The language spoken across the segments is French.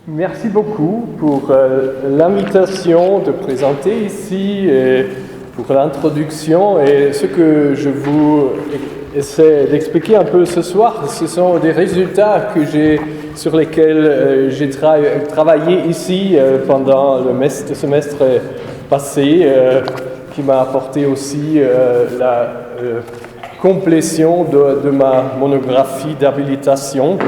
Merci beaucoup pour l'invitation de présenter ici et pour l'introduction. Et ce que je vous essaie d'expliquer un peu ce soir, ce sont des résultats sur lesquels j'ai travaillé ici pendant le semestre passé, qui m'a apporté aussi la complétion de ma monographie d'habilitation.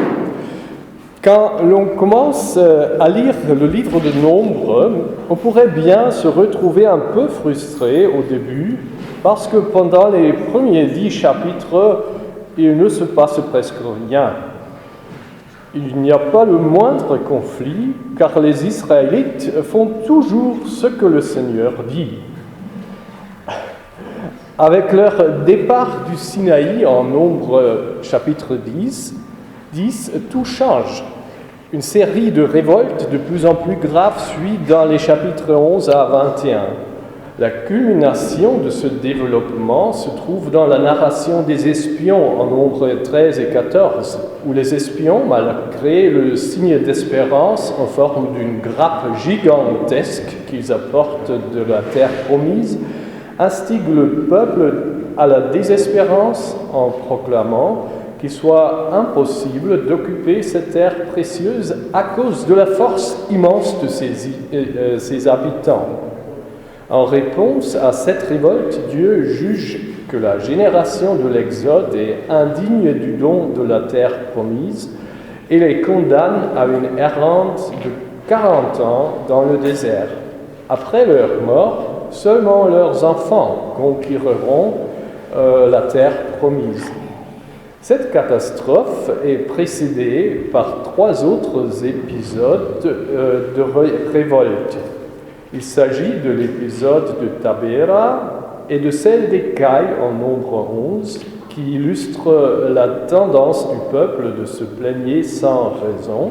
Quand l'on commence à lire le livre de Nombres, on pourrait bien se retrouver un peu frustré au début, parce que pendant les premiers 10 chapitres, il ne se passe presque rien. Il n'y a pas le moindre conflit, car les Israélites font toujours ce que le Seigneur dit. Avec leur départ du Sinaï en Nombres chapitre 10, tout change. Une série de révoltes de plus en plus graves suit dans les chapitres 11 à 21. La culmination de ce développement se trouve dans la narration des espions en Nombres 13 et 14, où les espions, malgré le signe d'espérance en forme d'une grappe gigantesque qu'ils apportent de la terre promise, instiguent le peuple à la désespérance en proclamant qu'il soit impossible d'occuper cette terre précieuse à cause de la force immense de ses habitants. En réponse à cette révolte, Dieu juge que la génération de l'Exode est indigne du don de la terre promise et les condamne à une errance de 40 ans dans le désert. Après leur mort, seulement leurs enfants conquéreront la terre promise. Cette catastrophe est précédée par 3 autres épisodes de révolte. Il s'agit de l'épisode de Tabera et de celle d'Écaille en Nombre 11, qui illustre la tendance du peuple de se plaigner sans raison,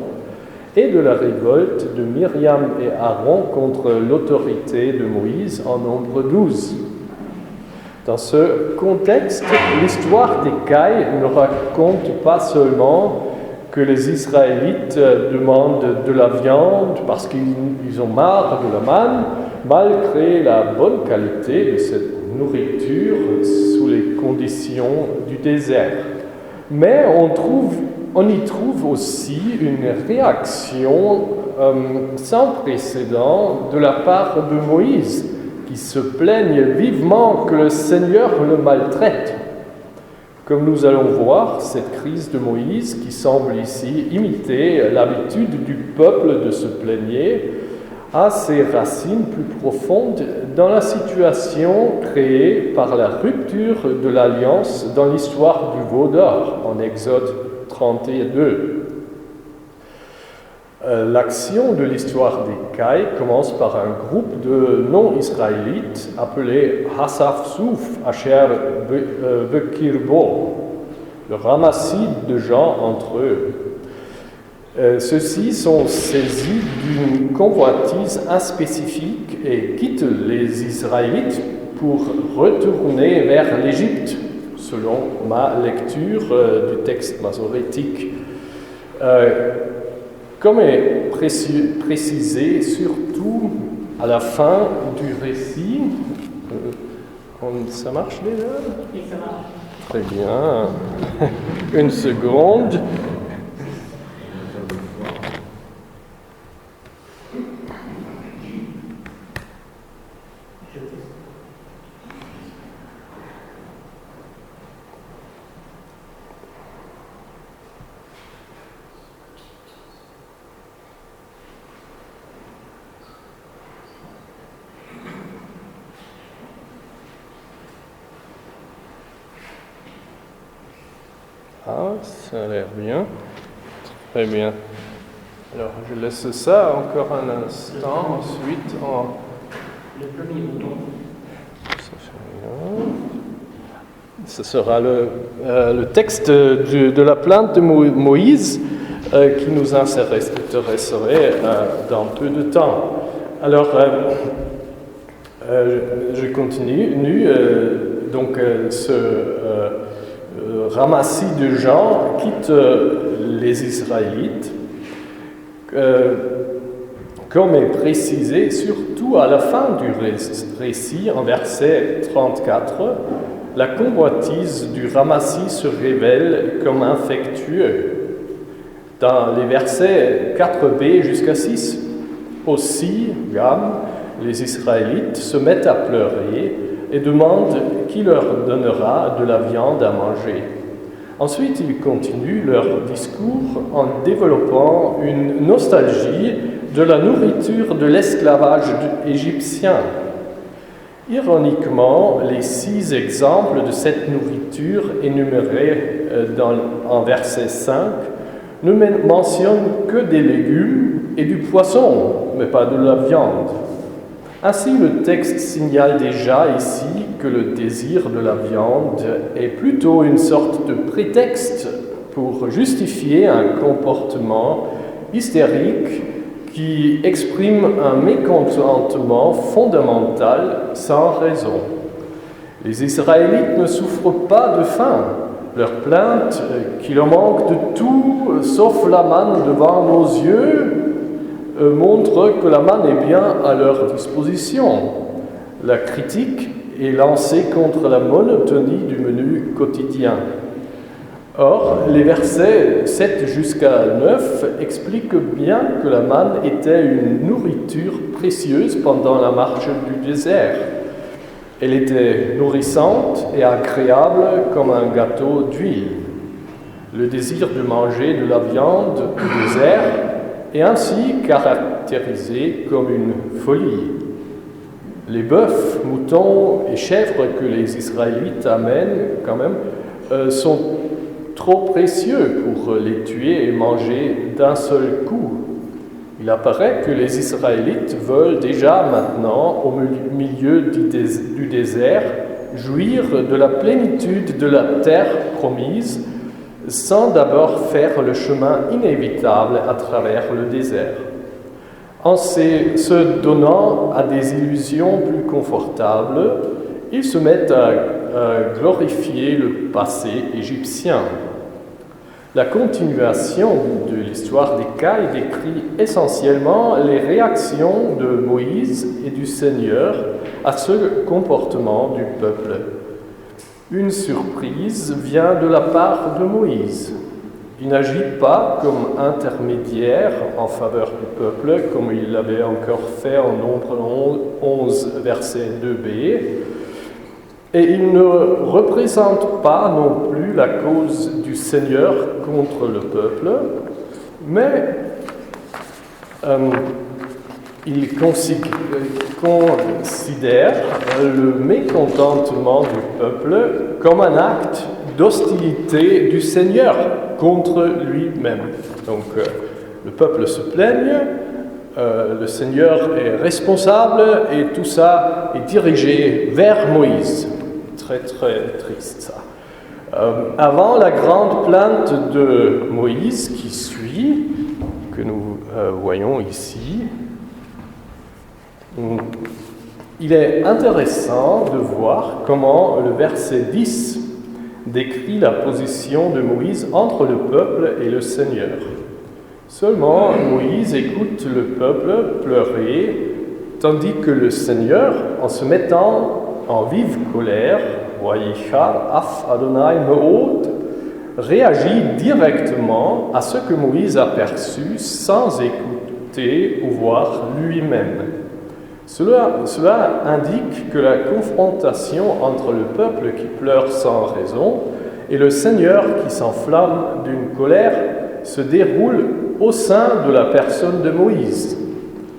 et de la révolte de Myriam et Aaron contre l'autorité de Moïse en Nombre 12. Dans ce contexte, l'histoire d'Écaille ne raconte pas seulement que les Israélites demandent de la viande parce qu'ils ont marre de la manne, malgré la bonne qualité de cette nourriture sous les conditions du désert. Mais on y trouve aussi une réaction sans précédent de la part de Moïse, qui se plaignent vivement que le Seigneur le maltraite. Comme nous allons voir, cette crise de Moïse, qui semble ici imiter l'habitude du peuple de se plaigner, a ses racines plus profondes dans la situation créée par la rupture de l'alliance dans l'histoire du veau d'or, en Exode 32. L'action de l'histoire d'Écaille commence par un groupe de non-israélites appelés Hassaf-Souf Asher Bekirbo, le ramassis de gens entre eux. Ceux-ci sont saisis d'une convoitise inspécifique et quittent les Israélites pour retourner vers l'Égypte, selon ma lecture du texte masorétique. Comme est précisé surtout à la fin du récit, ça marche déjà ? Oui, ça marche. Très bien. Une seconde. Ah, ça a l'air bien. Très bien. Alors, je laisse ça encore un instant. Ensuite, Le premier bouton. ça fait rien. Ce sera le texte de la plainte de Moïse qui nous intéresserait dans peu de temps. Alors, je continue. Donc, ce ramassis de gens quitte les Israélites. comme est précisé surtout à la fin du récit, en verset 34, la convoitise du ramassis se révèle comme infectueux. Dans les versets 4b jusqu'à 6, aussi, les Israélites se mettent à pleurer et demandent qui leur donnera de la viande à manger. Ensuite, ils continuent leur discours en développant une nostalgie de la nourriture de l'esclavage égyptien. Ironiquement, les 6 exemples de cette nourriture énumérés en verset 5 ne mentionnent que des légumes et du poisson, mais pas de la viande. Ainsi, le texte signale déjà ici que le désir de la viande est plutôt une sorte de prétexte pour justifier un comportement hystérique qui exprime un mécontentement fondamental sans raison. Les Israélites ne souffrent pas de faim. Leur plainte qu'il en manque de tout sauf la manne devant nos yeux montre que la manne est bien à leur disposition. La critique est lancée contre la monotonie du menu quotidien. Or, les versets 7 jusqu'à 9 expliquent bien que la manne était une nourriture précieuse pendant la marche du désert. Elle était nourrissante et agréable comme un gâteau d'huile. Le désir de manger de la viande du désert est ainsi caractérisé comme une folie. Les bœufs, moutons et chèvres que les Israélites amènent quand même sont trop précieux pour les tuer et manger d'un seul coup. Il apparaît que les Israélites veulent déjà maintenant, au milieu du désert, jouir de la plénitude de la terre promise, sans d'abord faire le chemin inévitable à travers le désert. En se donnant à des illusions plus confortables, ils se mettent à glorifier le passé égyptien. La continuation de l'histoire des Cailles décrit essentiellement les réactions de Moïse et du Seigneur à ce comportement du peuple. Une surprise vient de la part de Moïse. Il n'agit pas comme intermédiaire en faveur du peuple, comme il l'avait encore fait en Nombre 11, verset 2b, et il ne représente pas non plus la cause du Seigneur contre le peuple, mais il considère le mécontentement du peuple comme un acte d'hostilité du Seigneur contre lui-même. Donc le peuple se plaigne, le Seigneur est responsable et tout ça est dirigé vers Moïse. Très très triste ça. Avant la grande plainte de Moïse qui suit, que nous voyons ici, il est intéressant de voir comment le verset 10 décrit la position de Moïse entre le peuple et le Seigneur. Seulement, Moïse écoute le peuple pleurer, tandis que le Seigneur, en se mettant en vive colère, Vayichar af Adonai me'od, réagit directement à ce que Moïse a perçu sans écouter ou voir lui-même. Cela indique que la confrontation entre le peuple qui pleure sans raison et le Seigneur qui s'enflamme d'une colère se déroule au sein de la personne de Moïse.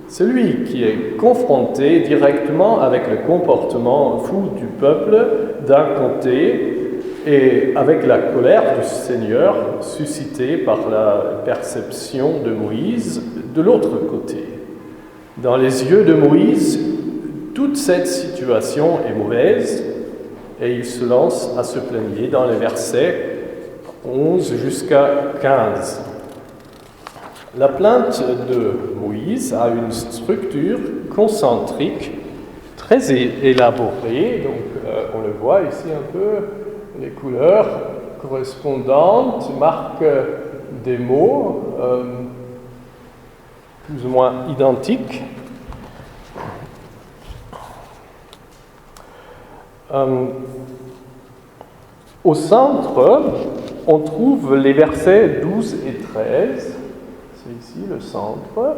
C'est lui qui est confronté directement avec le comportement fou du peuple d'un côté et avec la colère du Seigneur suscitée par la perception de Moïse de l'autre côté. Dans les yeux de Moïse, toute cette situation est mauvaise et il se lance à se plaindre dans les versets 11 jusqu'à 15. La plainte de Moïse a une structure concentrique très élaborée, donc on le voit ici un peu, les couleurs correspondantes marquent des mots. plus ou moins identiques. Au centre, on trouve les versets 12 et 13, c'est ici le centre,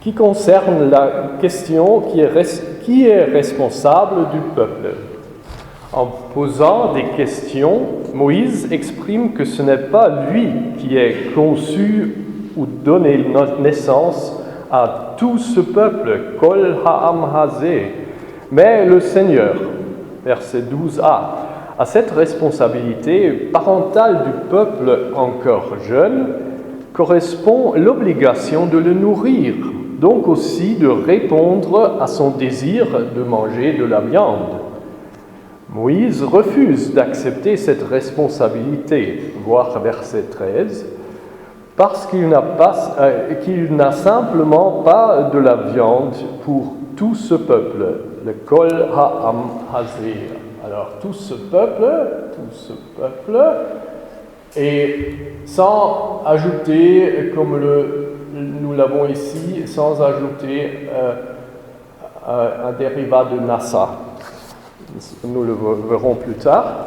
qui concerne la question qui est responsable du peuple. En posant des questions, Moïse exprime que ce n'est pas lui qui est conçu ou donné naissance à tout ce peuple, Kol Ha'am Hazeh, mais le Seigneur. Verset 12a. À cette responsabilité parentale du peuple encore jeune correspond l'obligation de le nourrir, donc aussi de répondre à son désir de manger de la viande. Moïse refuse d'accepter cette responsabilité, voir verset 13, parce qu'il n'a simplement pas de la viande pour tout ce peuple, le Kol Ha'am Hazeh. Alors tout ce peuple, et sans ajouter, comme nous l'avons ici, sans ajouter un dérivat de Nassa. Nous le verrons plus tard.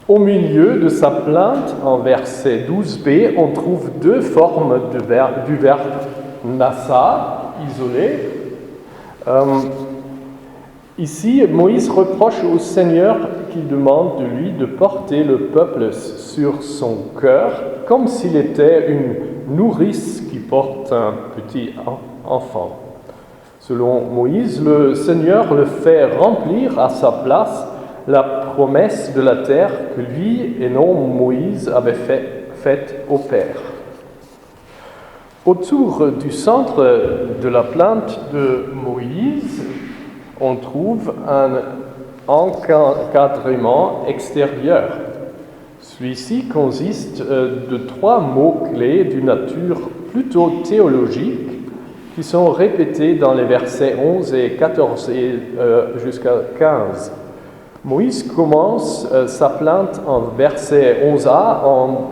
Au milieu de sa plainte, en verset 12b, on trouve deux formes du verbe Nassa, isolé. Ici, Moïse reproche au Seigneur qu'il demande de lui de porter le peuple sur son cœur, comme s'il était une nourrice qui porte un petit enfant. Selon Moïse, le Seigneur le fait remplir à sa place la promesse de la terre que lui et non Moïse avait faite au Père. Autour du centre de la plainte de Moïse, on trouve un encadrement extérieur. Celui-ci consiste de trois mots-clés d'une nature plutôt théologique qui sont répétés dans les versets 11 et 14 jusqu'à 15. Moïse commence sa plainte en verset 11a en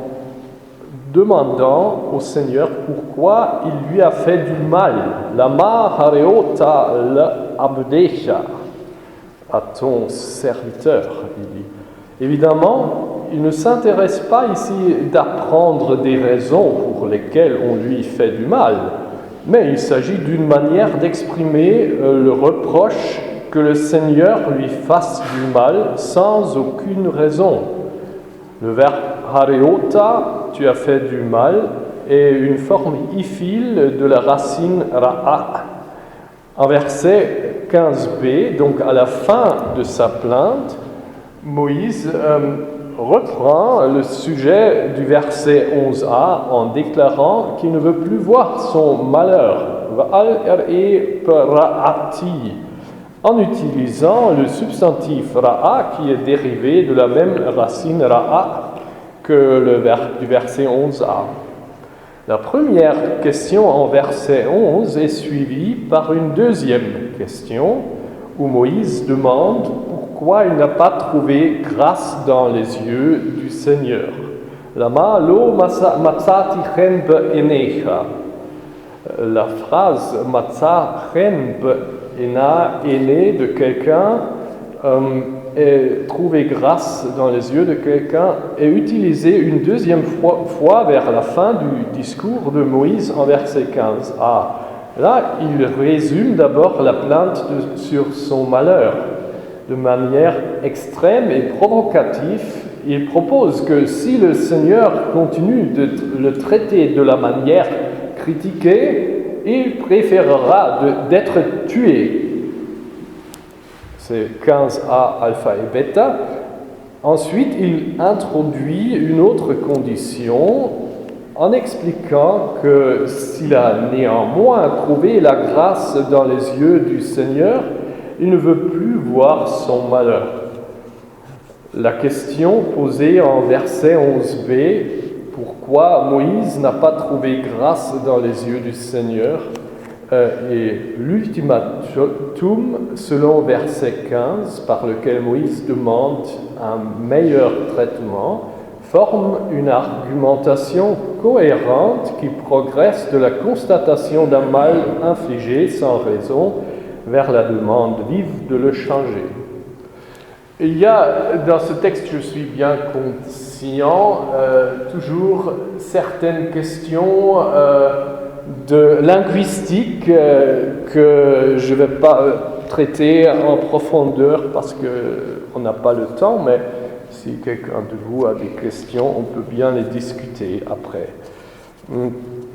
demandant au Seigneur pourquoi il lui a fait du mal. Lama hareota l'abdecha, à ton serviteur, il dit. Évidemment, il ne s'intéresse pas ici d'apprendre des raisons pour lesquelles on lui fait du mal, mais il s'agit d'une manière d'exprimer le reproche que le Seigneur lui fasse du mal sans aucune raison. Le verbe hareota, tu as fait du mal, est une forme iphile de la racine ra'a. En verset 15b, donc à la fin de sa plainte, Moïse reprend le sujet du verset 11a en déclarant qu'il ne veut plus voir son malheur, en utilisant le substantif ra'a qui est dérivé de la même racine ra'a que du verset 11a. La première question en verset 11 est suivie par une deuxième question où Moïse demande pourquoi il n'a pas trouvé grâce dans les yeux du Seigneur. Lama lo matzati chen be'enecha. La phrase matza chen be'ena est née de quelqu'un et trouver grâce dans les yeux de quelqu'un est utilisée une deuxième fois vers la fin du discours de Moïse en verset 15a. Là, il résume d'abord la plainte sur son malheur. De manière extrême et provocative, il propose que si le Seigneur continue de le traiter de la manière critiquée, il préférera d'être tué. C'est 15a, alpha et bêta. Ensuite, il introduit une autre condition en expliquant que s'il a néanmoins trouvé la grâce dans les yeux du Seigneur, il ne veut plus voir son malheur. La question posée en verset 11b, pourquoi Moïse n'a pas trouvé grâce dans les yeux du Seigneur, et l'ultimatum selon verset 15 par lequel Moïse demande un meilleur traitement forme une argumentation cohérente qui progresse de la constatation d'un mal infligé sans raison vers la demande vive de le changer. Il y a dans ce texte, je suis bien conscient, toujours certaines questions de linguistique que je ne vais pas traiter en profondeur parce qu'on n'a pas le temps, mais si quelqu'un de vous a des questions, on peut bien les discuter après.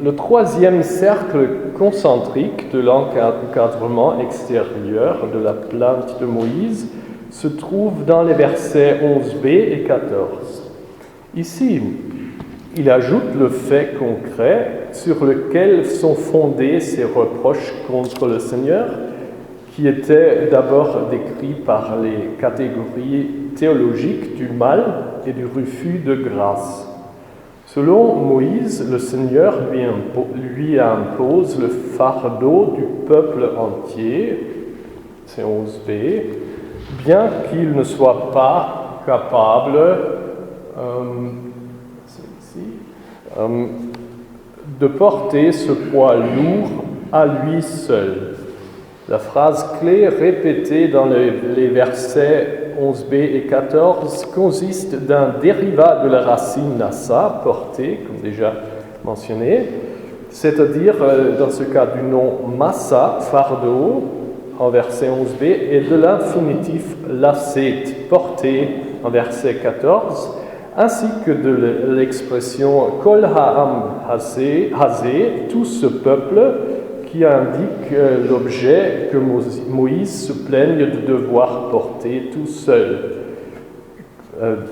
Le troisième cercle concentrique de l'encadrement extérieur de la plainte de Moïse se trouve dans les versets 11b et 14. Ici, il ajoute le fait concret sur lequel sont fondés ses reproches contre le Seigneur, qui étaient d'abord décrits par les catégories théologiques du mal et du refus de grâce. Selon Moïse, le Seigneur lui impose le fardeau du peuple entier, c'est 11b, bien qu'il ne soit pas capable de porter ce poids lourd à lui seul. La phrase clé répétée dans les versets 11b et 14 consiste d'un dérivat de la racine nasa, porté, comme déjà mentionné, c'est-à-dire dans ce cas du nom massa, fardeau, en verset 11b, et de l'infinitif lasset, porté, en verset 14, ainsi que de l'expression kol ha'am hazé, tout ce peuple, qui indique l'objet que Moïse se plaigne de devoir porter tout seul.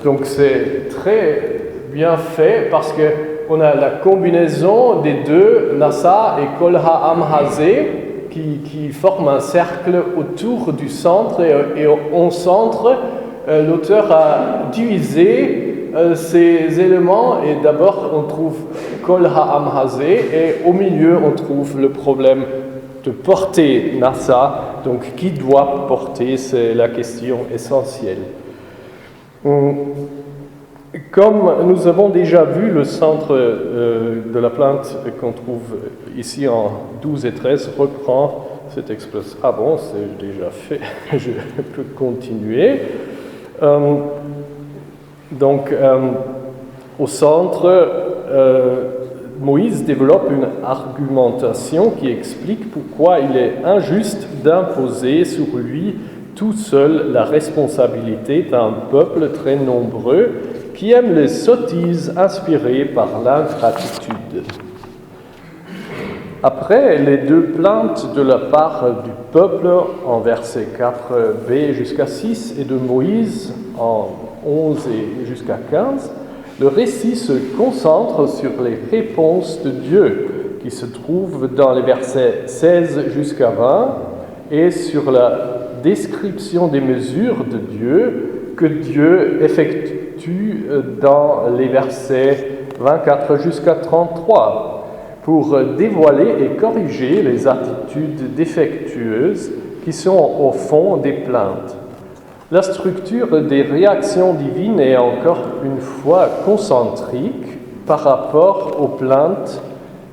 Donc c'est très bien fait parce qu'on a la combinaison des deux, Nasa et Kol Ha'am Hazé, qui forment un cercle autour du centre et au centre, l'auteur a divisé ces éléments et d'abord on trouve Kol Ha'am Hazé et au milieu on trouve le problème de porter Nasa, donc qui doit porter, c'est la question essentielle. Comme nous avons déjà vu, le centre de la plainte qu'on trouve ici en 12 et 13 reprend cette expression. Ah bon, c'est déjà fait, je peux continuer. Au centre, Moïse développe une argumentation qui explique pourquoi il est injuste d'imposer sur lui tout seul la responsabilité d'un peuple très nombreux qui aime les sottises inspirées par l'ingratitude. Après les deux plaintes de la part du peuple en versets 4b jusqu'à 6 et de Moïse en 11 et jusqu'à 15, le récit se concentre sur les réponses de Dieu qui se trouvent dans les versets 16 jusqu'à 20 et sur la description des mesures de Dieu que Dieu effectue dans les versets 24 jusqu'à 33 pour dévoiler et corriger les attitudes défectueuses qui sont au fond des plaintes. La structure des réactions divines est encore une fois concentrique par rapport aux plaintes,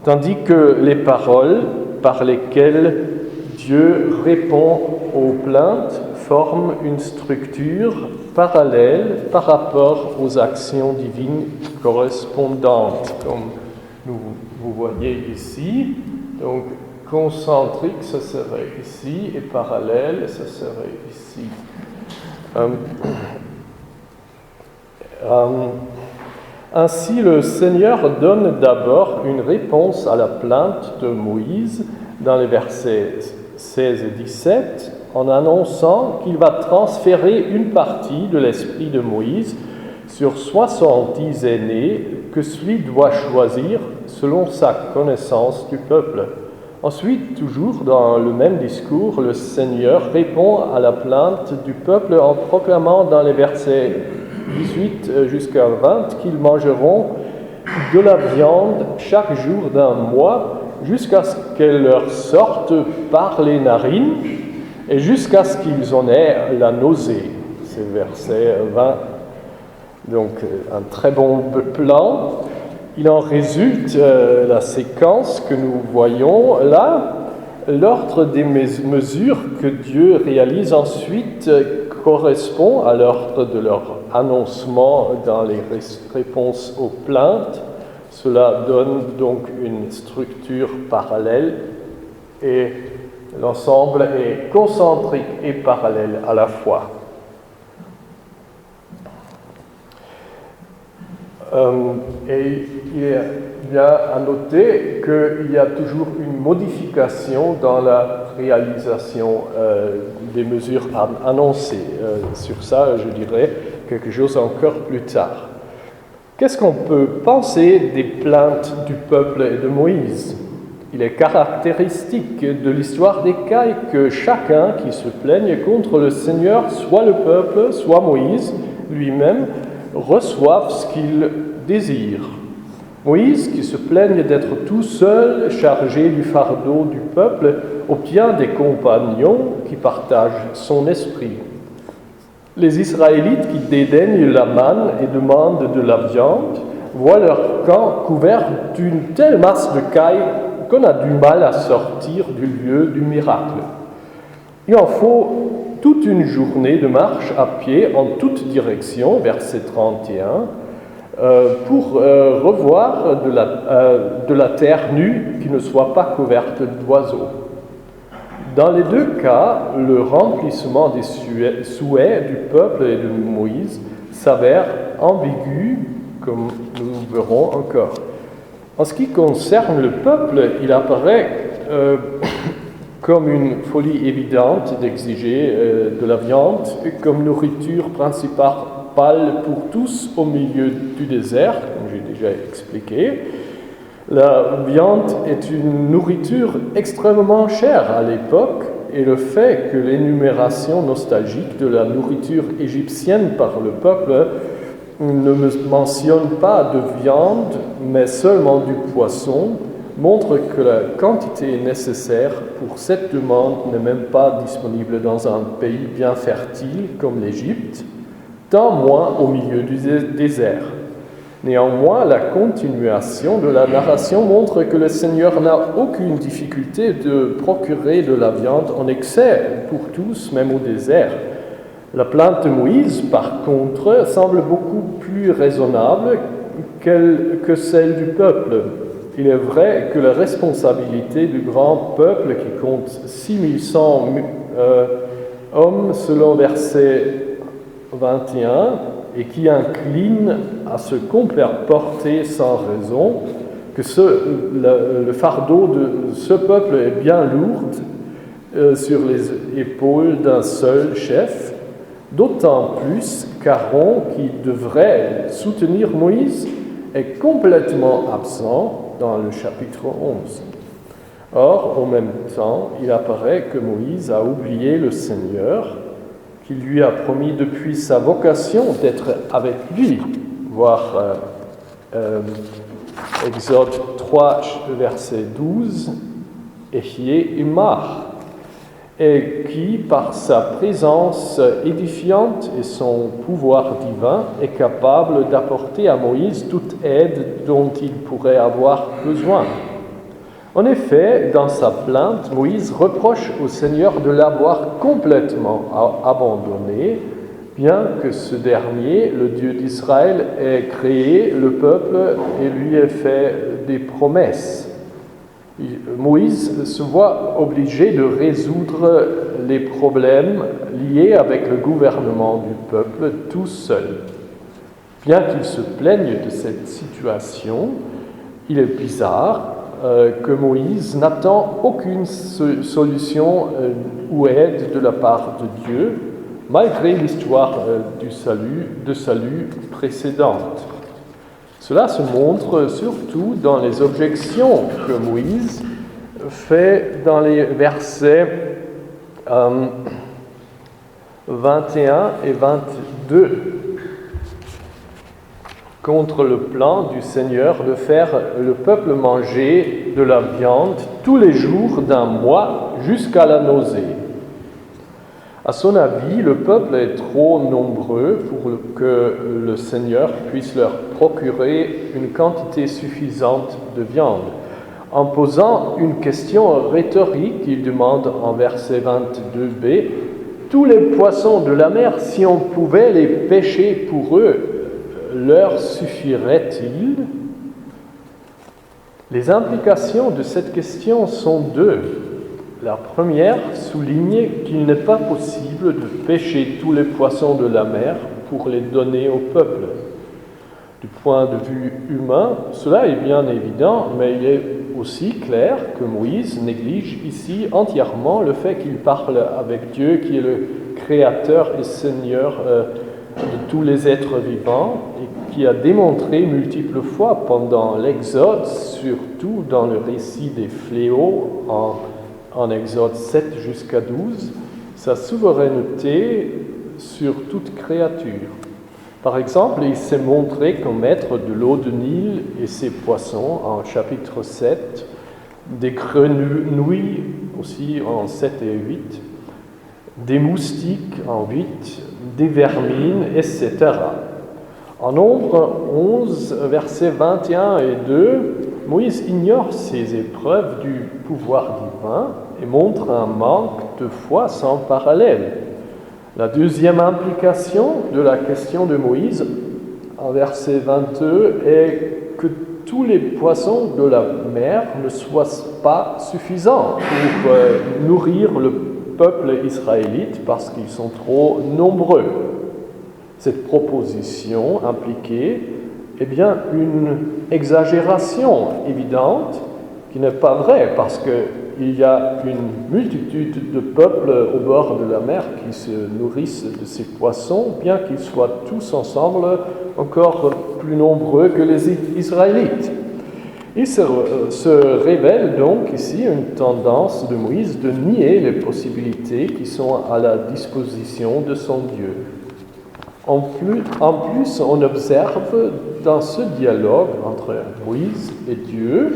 tandis que les paroles par lesquelles Dieu répond aux plaintes forment une structure parallèle par rapport aux actions divines correspondantes, comme vous voyez ici. Donc, concentrique, ça serait ici, et parallèle, ça serait ici. Ainsi, le Seigneur donne d'abord une réponse à la plainte de Moïse dans les versets 16 et 17, en annonçant qu'il va transférer une partie de l'esprit de Moïse sur 70 aînés que celui doit choisir selon sa connaissance du peuple. Ensuite, toujours dans le même discours, le Seigneur répond à la plainte du peuple en proclamant dans les versets 18 jusqu'à 20 qu'ils mangeront de la viande chaque jour d'un mois jusqu'à ce qu'elle leur sorte par les narines et jusqu'à ce qu'ils en aient la nausée. C'est verset 20. Donc un très bon plan. Il en résulte la séquence que nous voyons là. L'ordre des mesures que Dieu réalise ensuite correspond à l'ordre de leur annoncement dans les réponses aux plaintes. Cela donne donc une structure parallèle et l'ensemble est concentrique et parallèle à la fois. Et il est bien à noter qu'il y a toujours une modification dans la réalisation des mesures annoncées. Sur ça, je dirais quelque chose encore plus tard. Qu'est-ce qu'on peut penser des plaintes du peuple et de Moïse ? Il est caractéristique de l'histoire des Cailles que chacun qui se plaigne contre le Seigneur, soit le peuple, soit Moïse lui-même, reçoivent ce qu'il désire. Moïse, qui se plaigne d'être tout seul, chargé du fardeau du peuple, obtient des compagnons qui partagent son esprit. Les Israélites qui dédaignent la manne et demandent de la viande voient leur camp couvert d'une telle masse de cailles qu'on a du mal à sortir du lieu du miracle. Il en faut toute une journée de marche à pied en toute direction, verset 31, pour revoir de la terre nue qui ne soit pas couverte d'oiseaux. Dans les deux cas, le remplissement des souhaits du peuple et de Moïse s'avère ambigu, comme nous verrons encore. En ce qui concerne le peuple, il apparaît comme une folie évidente d'exiger de la viande comme nourriture principale pour tous au milieu du désert, comme j'ai déjà expliqué. La viande est une nourriture extrêmement chère à l'époque et le fait que l'énumération nostalgique de la nourriture égyptienne par le peuple ne mentionne pas de viande mais seulement du poisson montre que la quantité nécessaire pour cette demande n'est même pas disponible dans un pays bien fertile comme l'Égypte, tant moins au milieu du désert. Néanmoins, la continuation de la narration montre que le Seigneur n'a aucune difficulté de procurer de la viande en excès pour tous, même au désert. La plainte de Moïse, par contre, semble beaucoup plus raisonnable que celle du peuple. Il est vrai que la responsabilité du grand peuple qui compte 6100 hommes selon verset 21 et qui incline à se comporter sans raison, que le fardeau de ce peuple est bien lourd sur les épaules d'un seul chef, d'autant plus qu'Aaron, qui devrait soutenir Moïse, est complètement absent dans le chapitre 11. Or, en même temps, il apparaît que Moïse a oublié le Seigneur, qui lui a promis depuis sa vocation d'être avec lui, voir Exode 3, verset 12, Ehyeh Imach, et qui, par sa présence édifiante et son pouvoir divin, est capable d'apporter à Moïse toute aide dont il pourrait avoir besoin. En effet, dans sa plainte, Moïse reproche au Seigneur de l'avoir complètement abandonné, bien que ce dernier, le Dieu d'Israël, ait créé le peuple et lui ait fait des promesses. Moïse se voit obligé de résoudre les problèmes liés avec le gouvernement du peuple tout seul. Bien qu'il se plaigne de cette situation, il est bizarre que Moïse n'attend aucune solution ou aide de la part de Dieu, malgré l'histoire de salut précédente. Cela se montre surtout dans les objections que Moïse fait dans les versets 21 et 22 contre le plan du Seigneur de faire le peuple manger de la viande tous les jours d'un mois jusqu'à la nausée. À son avis, le peuple est trop nombreux pour que le Seigneur puisse leur procurer une quantité suffisante de viande. En posant une question rhétorique, il demande en verset 22b, « Tous les poissons de la mer, si on pouvait les pêcher pour eux, leur suffirait-il » Les implications de cette question sont deux. La première souligne qu'il n'est pas possible de pêcher tous les poissons de la mer pour les donner au peuple. Du point de vue humain, cela est bien évident, mais il est aussi clair que Moïse néglige ici entièrement le fait qu'il parle avec Dieu, qui est le Créateur et Seigneur de tous les êtres vivants, et qui a démontré multiples fois pendant l'Exode, surtout dans le récit des fléaux en Exode 7 jusqu'à 12, sa souveraineté sur toute créature. Par exemple, il s'est montré comme maître de l'eau de Nil et ses poissons en chapitre 7, des grenouilles aussi en 7 et 8, des moustiques en 8, des vermines, etc. En Nombre 11, versets 21 et 2, Moïse ignore ces épreuves du pouvoir divin et montre un manque de foi sans parallèle. La deuxième implication de la question de Moïse, en verset 22, est que tous les poissons de la mer ne soient pas suffisants pour nourrir le peuple israélite parce qu'ils sont trop nombreux. Cette proposition impliquait bien une exagération évidente qui n'est pas vraie parce qu'il y a une multitude de peuples au bord de la mer qui se nourrissent de ces poissons, bien qu'ils soient tous ensemble encore plus nombreux que les Israélites. Il se révèle donc ici une tendance de Moïse de nier les possibilités qui sont à la disposition de son Dieu. En plus, on observe dans ce dialogue entre Moïse et Dieu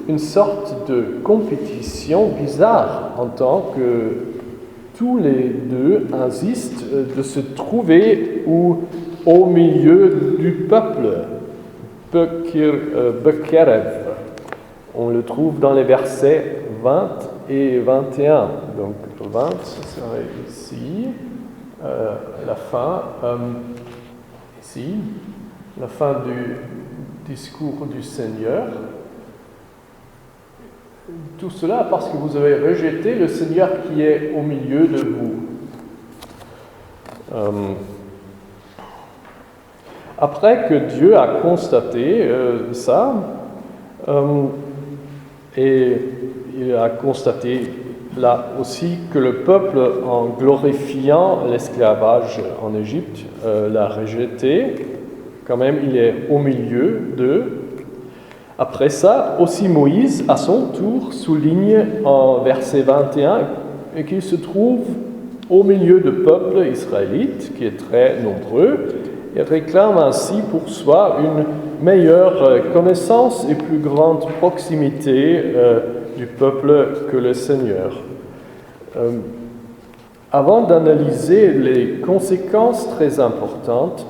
une sorte de compétition bizarre en tant que tous les deux insistent de se trouver au milieu du peuple, Bekerev. On le trouve dans les versets 20 et 21. Donc 20, ce serait ici. La fin, ici, la fin du discours du Seigneur. Tout cela parce que vous avez rejeté le Seigneur qui est au milieu de vous. Après que Dieu a constaté ça, et il a constaté là aussi que le peuple, en glorifiant l'esclavage en Égypte, l'a rejeté. Quand même, il est au milieu d'eux. Après ça, aussi Moïse, à son tour, souligne en verset 21 qu'il se trouve au milieu du peuple israélite, qui est très nombreux, et réclame ainsi pour soi une meilleure connaissance et plus grande proximité du peuple que le Seigneur. Avant d'analyser les conséquences très importantes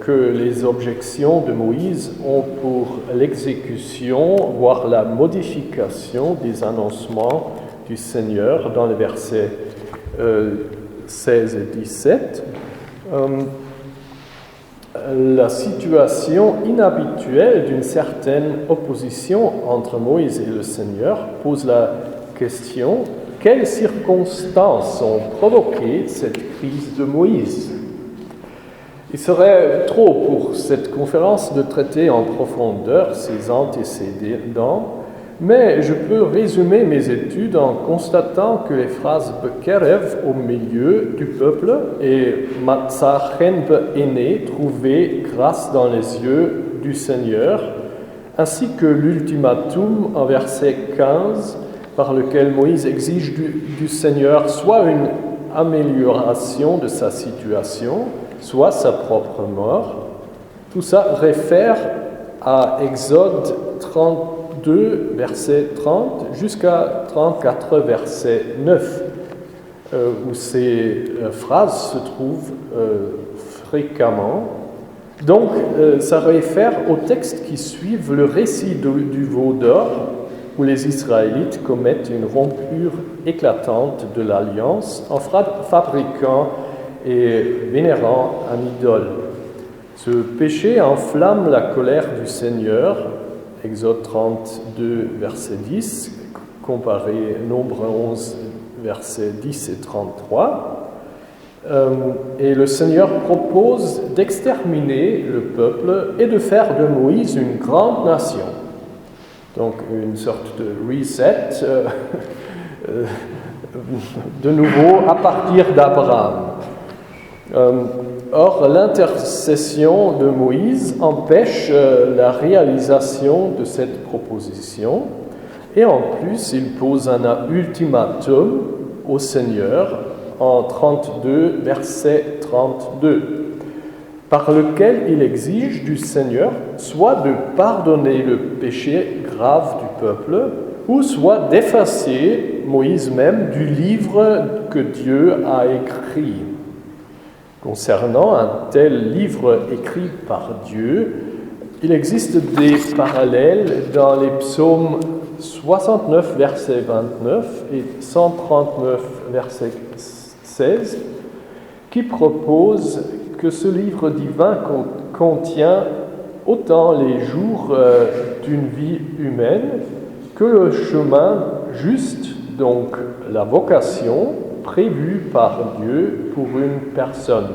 que les objections de Moïse ont pour l'exécution, voire la modification des annoncements du Seigneur dans les versets 16 et 17, la situation inhabituelle d'une certaine opposition entre Moïse et le Seigneur pose la question: quelles circonstances ont provoqué cette crise de Moïse? Il serait trop pour cette conférence de traiter en profondeur ses antécédents, mais je peux résumer mes études en constatant que les phrases Bekerev au milieu du peuple et Matzachem Be'ené trouvé grâce dans les yeux du Seigneur, ainsi que l'ultimatum en verset 15 par lequel Moïse exige du Seigneur soit une amélioration de sa situation, soit sa propre mort. Tout ça réfère à Exode 32, verset 30, jusqu'à 34, verset 9. où ces phrases se trouvent fréquemment. Donc, ça réfère aux textes qui suivent le récit du veau d'or, où les Israélites commettent une rompure éclatante de l'alliance en fabriquant et vénérant un idole. Ce péché enflamme la colère du Seigneur, Exode 32, verset 10, comparé Nombre 11, versets 10 et 33. Et le Seigneur propose d'exterminer le peuple et de faire de Moïse une grande nation. Donc une sorte de reset, de nouveau à partir d'Abraham. Or, l'intercession de Moïse empêche la réalisation de cette proposition, et en plus, il pose un ultimatum au Seigneur en 32, verset 32, par lequel il exige du Seigneur soit de pardonner le péché grave du peuple, ou soit d'effacer Moïse même du livre que Dieu a écrit. Concernant un tel livre écrit par Dieu, il existe des parallèles dans les psaumes 69, verset 29 et 139, verset 16, qui proposent que ce livre divin contient autant les jours d'une vie humaine que le chemin juste, donc la vocation prévue par Dieu pour une personne.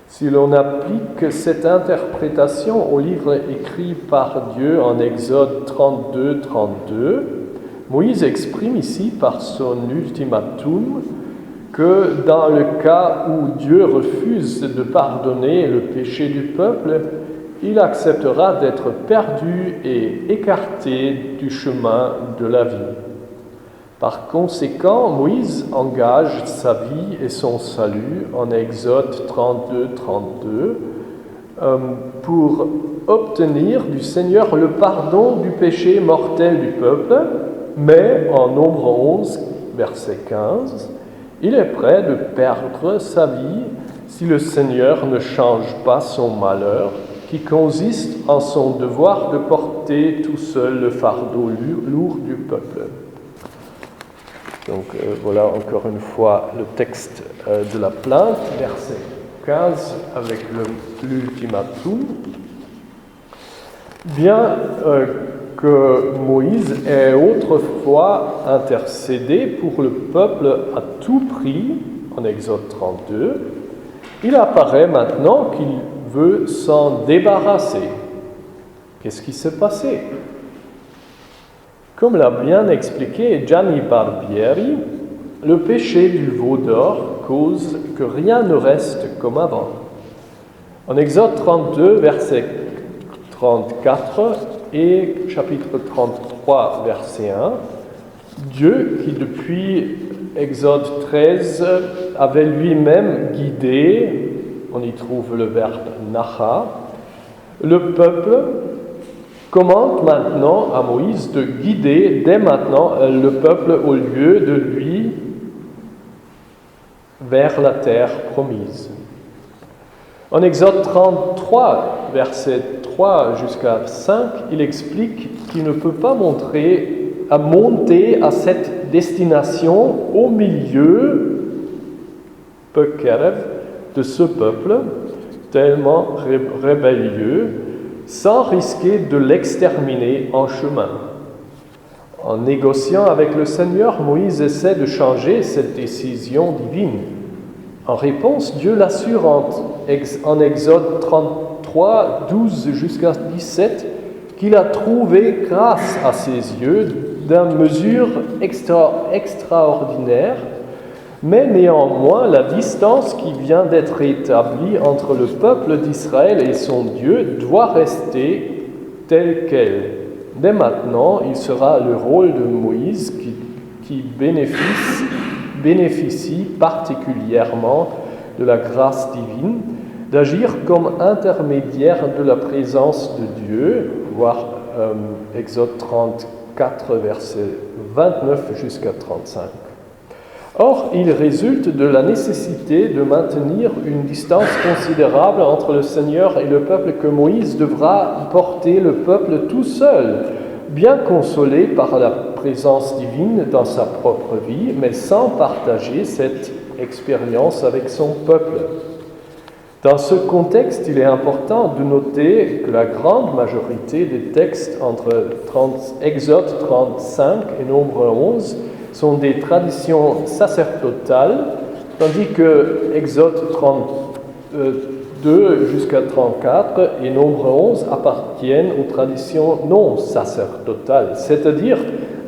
Si l'on applique cette interprétation au livre écrit par Dieu en Exode 32, 32, Moïse exprime ici par son ultimatum que dans le cas où Dieu refuse de pardonner le péché du peuple, il acceptera d'être perdu et écarté du chemin de la vie. Par conséquent, Moïse engage sa vie et son salut en Exode 32, 32 pour obtenir du Seigneur le pardon du péché mortel du peuple, mais en Nombre 11, verset 15, il est prêt de perdre sa vie si le Seigneur ne change pas son malheur, qui consiste en son devoir de porter tout seul le fardeau lourd du peuple. Donc voilà encore une fois le texte de la plainte, verset 15 avec l'ultimatum. Bien que Moïse ait autrefois intercédé pour le peuple à tout prix, en Exode 32, il apparaît maintenant qu'il veut s'en débarrasser. Qu'est-ce qui s'est passé ? Comme l'a bien expliqué Gianni Barbieri, le péché du veau d'or cause que rien ne reste comme avant. En Exode 32, verset 34 et chapitre 33, verset 1, Dieu qui depuis Exode 13 avait lui-même guidé, on y trouve le verbe nacha, le peuple, commande maintenant à Moïse de guider dès maintenant le peuple au lieu de lui vers la terre promise. En Exode 33, verset 3 jusqu'à 5, il explique qu'il ne peut pas monter à cette destination au milieu de ce peuple tellement rébellieux, sans risquer de l'exterminer en chemin. En négociant avec le Seigneur, Moïse essaie de changer cette décision divine. En réponse, Dieu l'assure en Exode 33, 12 jusqu'à 17, qu'il a trouvé grâce à ses yeux d'une mesure extraordinaire, mais néanmoins la distance qui vient d'être établie entre le peuple d'Israël et son Dieu doit rester telle qu'elle. Dès maintenant, il sera le rôle de Moïse qui bénéficie particulièrement de la grâce divine, d'agir comme intermédiaire de la présence de Dieu, voir Exode 34, verset 29 jusqu'à 35. Or, il résulte de la nécessité de maintenir une distance considérable entre le Seigneur et le peuple que Moïse devra porter le peuple tout seul, bien consolé par la présence divine dans sa propre vie, mais sans partager cette expérience avec son peuple. Dans ce contexte, il est important de noter que la grande majorité des textes entre Exode 35 et Nombre 11 sont des traditions sacerdotales, tandis que Exode 32 jusqu'à 34 et Nombre 11 appartiennent aux traditions non sacerdotales. C'est-à-dire,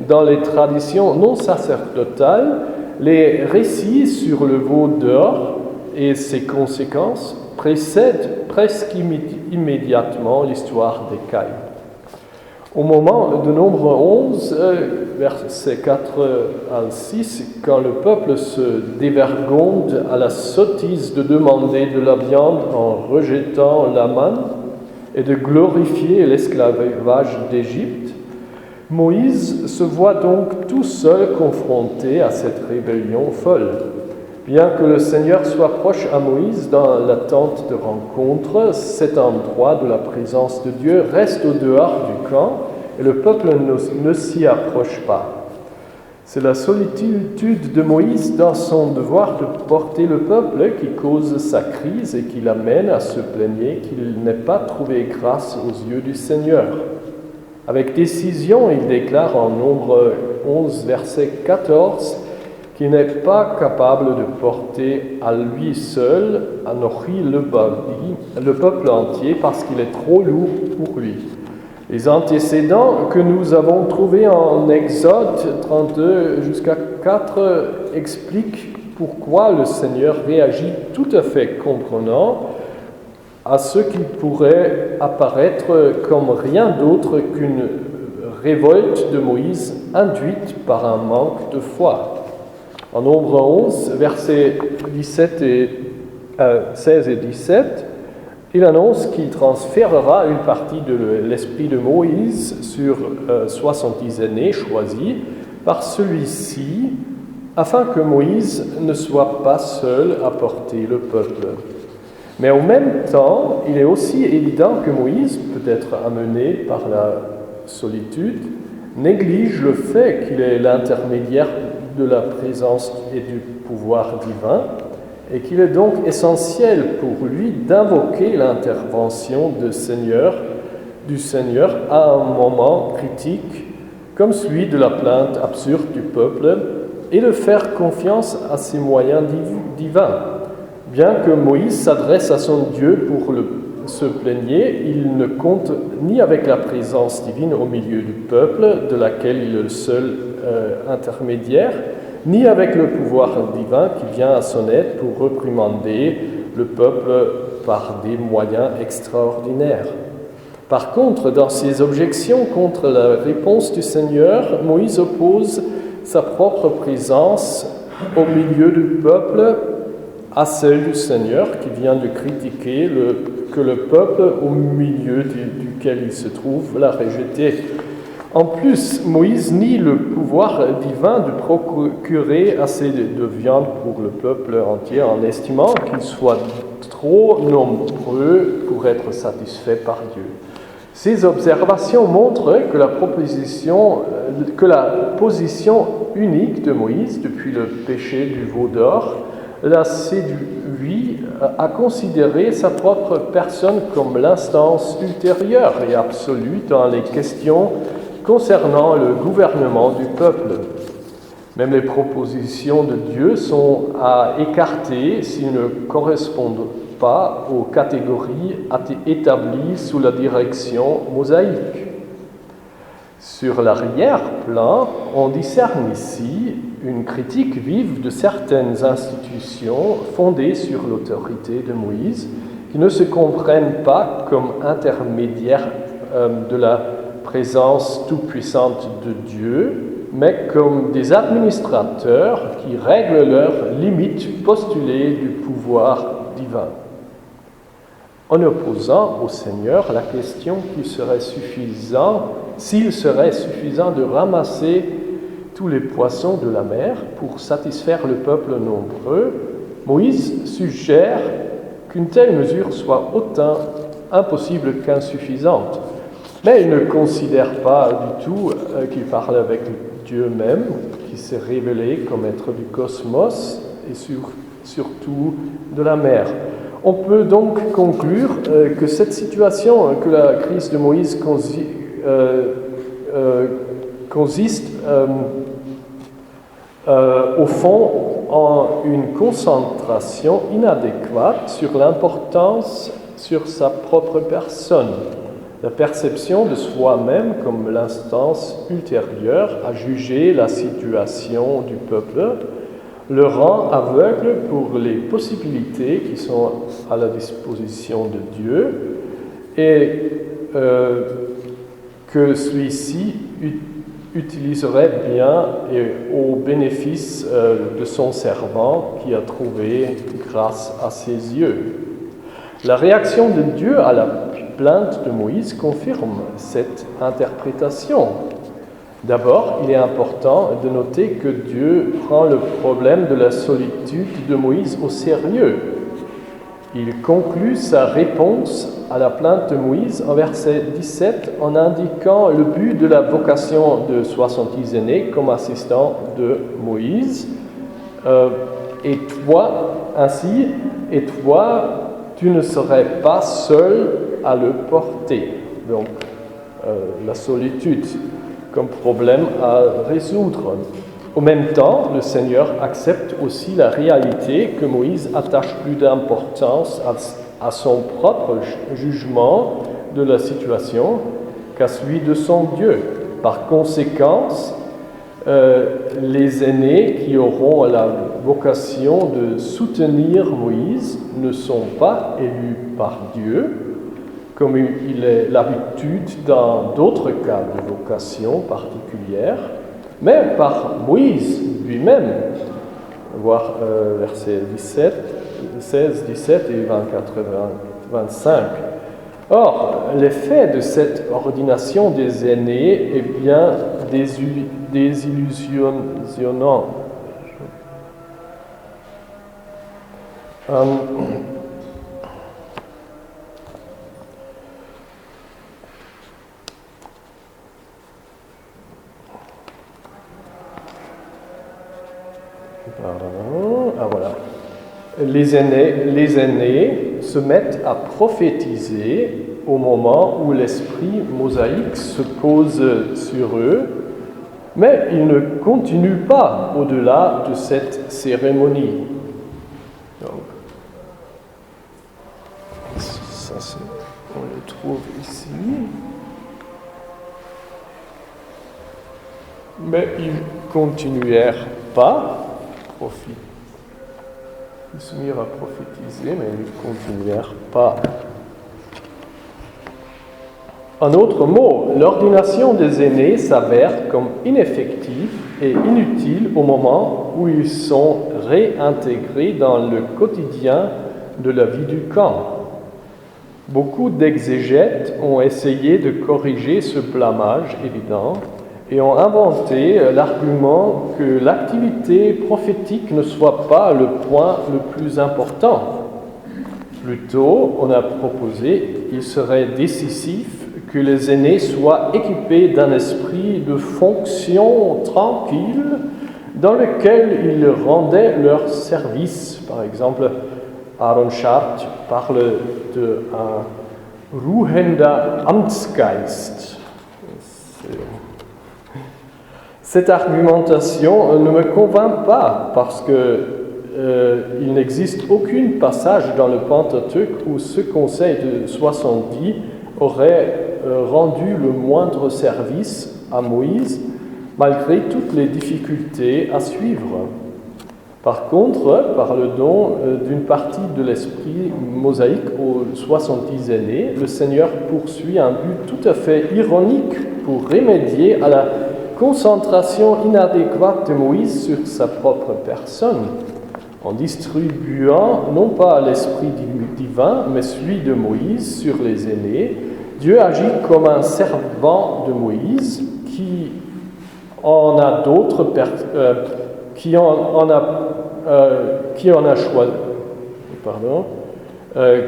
dans les traditions non sacerdotales, les récits sur le veau d'or et ses conséquences précèdent presque immédiatement l'histoire des Caïns. Au moment de Nombre 11, versets 4 à 6, quand le peuple se dévergonde à la sottise de demander de la viande en rejetant la manne et de glorifier l'esclavage d'Égypte, Moïse se voit donc tout seul confronté à cette rébellion folle. Bien que le Seigneur soit proche à Moïse dans la tente de rencontre, cet endroit de la présence de Dieu reste au dehors du camp et le peuple ne s'y approche pas. C'est la solitude de Moïse dans son devoir de porter le peuple qui cause sa crise et qui l'amène à se plaigner qu'il n'ait pas trouvé grâce aux yeux du Seigneur. Avec décision, il déclare en Nombre 11, verset 14, qu'il n'est pas capable de porter à lui seul, Anochi le peuple entier, parce qu'il est trop lourd pour lui. Les antécédents que nous avons trouvés en Exode 32 jusqu'à 4 expliquent pourquoi le Seigneur réagit tout à fait comprenant à ce qui pourrait apparaître comme rien d'autre qu'une révolte de Moïse induite par un manque de foi. En Nombre 11, versets 16 et 17, il annonce qu'il transférera une partie de l'esprit de Moïse sur 70 aînés choisis par celui-ci, afin que Moïse ne soit pas seul à porter le peuple. Mais en même temps, il est aussi évident que Moïse, peut-être amené par la solitude, néglige le fait qu'il est l'intermédiaire de la présence et du pouvoir divin, et qu'il est donc essentiel pour lui d'invoquer l'intervention du Seigneur à un moment critique, comme celui de la plainte absurde du peuple, et de faire confiance à ses moyens divins. Bien que Moïse s'adresse à son Dieu pour se plaigner, il ne compte ni avec la présence divine au milieu du peuple, de laquelle il est le seul intermédiaire, ni avec le pouvoir divin qui vient à son aide pour réprimander le peuple par des moyens extraordinaires. Par contre, dans ses objections contre la réponse du Seigneur, Moïse oppose sa propre présence au milieu du peuple à celle du Seigneur qui vient de critiquer que le peuple au milieu duquel il se trouve l'a rejeté. En plus, Moïse nie le pouvoir divin de procurer assez de viande pour le peuple entier en estimant qu'ils soient trop nombreux pour être satisfaits par Dieu. Ces observations montrent que la position unique de Moïse depuis le péché du veau d'or l'a séduit à considérer sa propre personne comme l'instance ultérieure et absolue dans les questions concernant le gouvernement du peuple. Même les propositions de Dieu sont à écarter s'ils ne correspondent pas aux catégories établies sous la direction mosaïque. Sur l'arrière-plan, on discerne ici une critique vive de certaines institutions fondées sur l'autorité de Moïse, qui ne se comprennent pas comme intermédiaires de la présence toute-puissante de Dieu, mais comme des administrateurs qui règlent leurs limites postulées du pouvoir divin. En opposant au Seigneur la question s'il serait suffisant de ramasser tous les poissons de la mer pour satisfaire le peuple nombreux, Moïse suggère qu'une telle mesure soit autant impossible qu'insuffisante. Mais il ne considère pas du tout qu'il parle avec Dieu même, qui s'est révélé comme être du cosmos et surtout de la mer. On peut donc conclure que cette situation, que la crise de Moïse consiste au fond en une concentration inadéquate sur l'importance sur sa propre personne. La perception de soi-même comme l'instance ultérieure à juger la situation du peuple le rend aveugle pour les possibilités qui sont à la disposition de Dieu et que celui-ci utiliserait bien et au bénéfice de son servant qui a trouvé grâce à ses yeux. La réaction de Dieu à la plainte de Moïse confirme cette interprétation. D'abord, il est important de noter que Dieu prend le problème de la solitude de Moïse au sérieux. Il conclut sa réponse à la plainte de Moïse en verset 17 en indiquant le but de la vocation de 70 aînés comme assistant de Moïse. Et toi, tu ne serais pas seul à le porter. Donc, la solitude comme problème à résoudre. Au même temps, le Seigneur accepte aussi la réalité que Moïse attache plus d'importance à son propre jugement de la situation qu'à celui de son Dieu. Par conséquent, les aînés qui auront la vocation de soutenir Moïse ne sont pas élus par Dieu, comme il est l'habitude dans d'autres cas de vocation particulière, mais par Moïse lui-même, voir versets 16, 17 et 24 et 25. Or, l'effet de cette ordination des aînés est bien désillusionnant. Voilà. Les aînés se mettent à prophétiser au moment où l'esprit mosaïque se pose sur eux, mais ils ne continuent pas au-delà de cette cérémonie. Donc, ça, on le trouve ici. Mais ils ne continuèrent pas. Ils se mirent à prophétiser, mais ils ne continuèrent pas. En autre mot, l'ordination des aînés s'avère comme ineffective et inutile au moment où ils sont réintégrés dans le quotidien de la vie du camp. Beaucoup d'exégètes ont essayé de corriger ce blâmage évident et ont inventé l'argument que l'activité prophétique ne soit pas le point le plus important. Plutôt, on a proposé qu'il serait décisif que les aînés soient équipés d'un esprit de fonction tranquille dans lequel ils rendaient leur service. Par exemple, Aaron Schardt parle d'un ruhender Amtsgeist. Cette argumentation ne me convainc pas parce qu'il n'existe aucun passage dans le Pentateuque où ce conseil de 70 aurait rendu le moindre service à Moïse, malgré toutes les difficultés à suivre. Par contre, par le don d'une partie de l'esprit mosaïque aux 70 aînés, le Seigneur poursuit un but tout à fait ironique pour remédier à la concentration inadéquate de Moïse sur sa propre personne, en distribuant non pas l'esprit divin, mais celui de Moïse sur les aînés. Dieu agit comme un servant de Moïse qui on a d'autres qui en a choisi,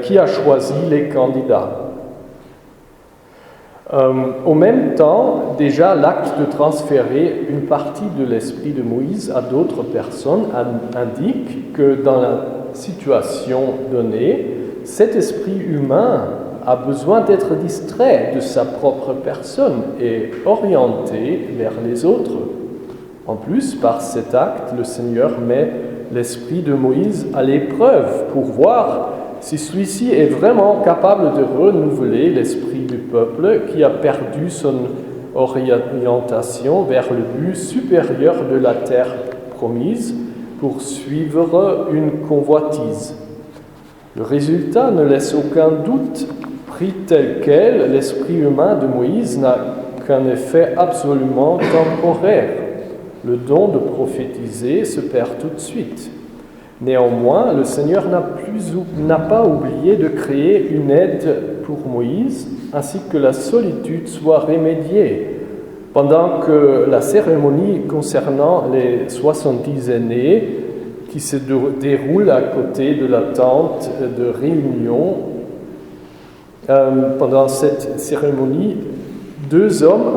qui a choisi les candidats. En même temps, déjà l'acte de transférer une partie de l'esprit de Moïse à d'autres personnes indique que dans la situation donnée, cet esprit humain a besoin d'être distrait de sa propre personne et orienté vers les autres. En plus, par cet acte, le Seigneur met l'esprit de Moïse à l'épreuve pour voir si celui-ci est vraiment capable de renouveler l'esprit du peuple qui a perdu son orientation vers le but supérieur de la terre promise pour suivre une convoitise. Le résultat ne laisse aucun doute. Pris tel quel, l'esprit humain de Moïse n'a qu'un effet absolument temporaire. Le don de prophétiser se perd tout de suite. Néanmoins, le Seigneur n'a pas oublié de créer une aide pour Moïse, ainsi que la solitude soit remédiée. Pendant que la cérémonie concernant les 70 aînés, qui se déroule à côté de la tente de réunion, pendant cette cérémonie, 2 hommes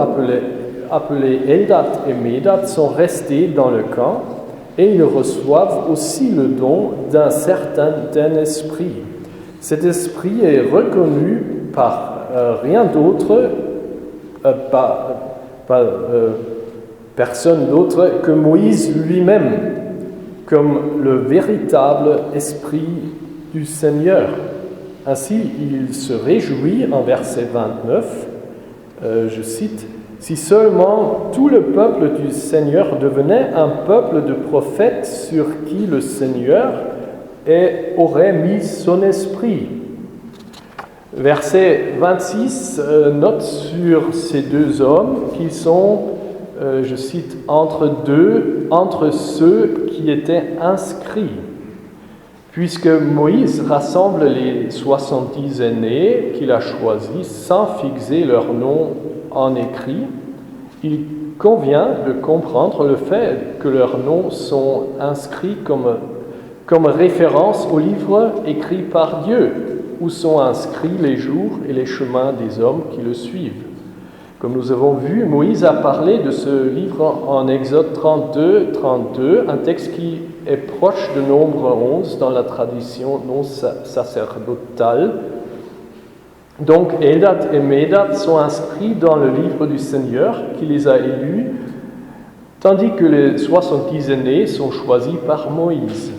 appelés Eldad et Médad sont restés dans le camp et ils reçoivent aussi le don d'un certain esprit. Cet esprit est reconnu par rien d'autre, personne d'autre que Moïse lui-même, comme le véritable esprit du Seigneur. Ainsi, il se réjouit en verset 29, je cite, « Si seulement tout le peuple du Seigneur devenait un peuple de prophètes sur qui le Seigneur aurait mis son esprit. » Verset 26 note sur ces 2 hommes qui sont, je cite, entre ceux qui étaient inscrits. Puisque Moïse rassemble les 70 aînés qu'il a choisis sans fixer leur nom en écrit, il convient de comprendre le fait que leurs noms sont inscrits comme référence au livre écrit par Dieu, où sont inscrits les jours et les chemins des hommes qui le suivent. Comme nous avons vu, Moïse a parlé de ce livre en Exode 32, un texte qui est proche de Nombre 11 dans la tradition non sacerdotale. Donc, Eldad et Médad sont inscrits dans le livre du Seigneur qui les a élus, tandis que les 70 aînés sont choisis par Moïse.